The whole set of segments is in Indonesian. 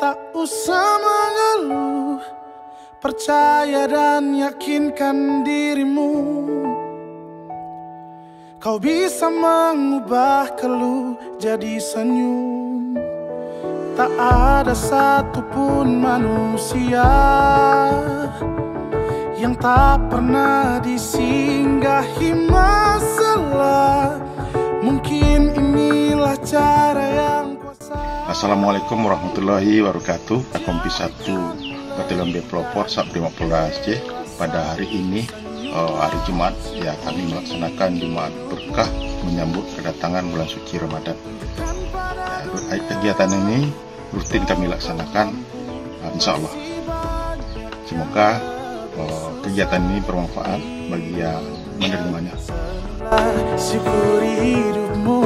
Tak usah mengeluh, percaya dan yakinkan dirimu. Kau bisa mengubah keluh jadi senyum. Tak ada satupun manusia yang tak pernah disinggahi masalah. Mungkin inilah cara yang kuasa. Assalamualaikum warahmatullahi wabarakatuh. Kompi 1 Batalion B Pelopor Sabri Mapolda Aceh. Pada hari ini, hari Jumat, ya, kami melaksanakan Jumat berkah menyambut kedatangan bulan suci Ramadan. Ya, kegiatan ini rutin kami laksanakan, insya Allah. Semoga kegiatan ini bermanfaat bagi yang menerimanya. Syukuri hidupmu.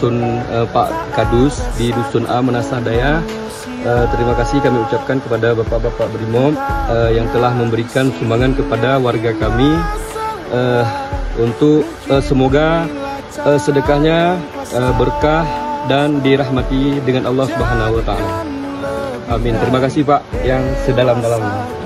Dusun Pak Kadus di Dusun A Menasah Daya. Terima kasih kami ucapkan kepada Bapak-Bapak Brimob yang telah memberikan sumbangan kepada warga kami untuk semoga sedekahnya berkah dan dirahmati dengan Allah Subhanahu wa Ta'ala. Amin. Terima kasih Pak yang sedalam-dalamnya.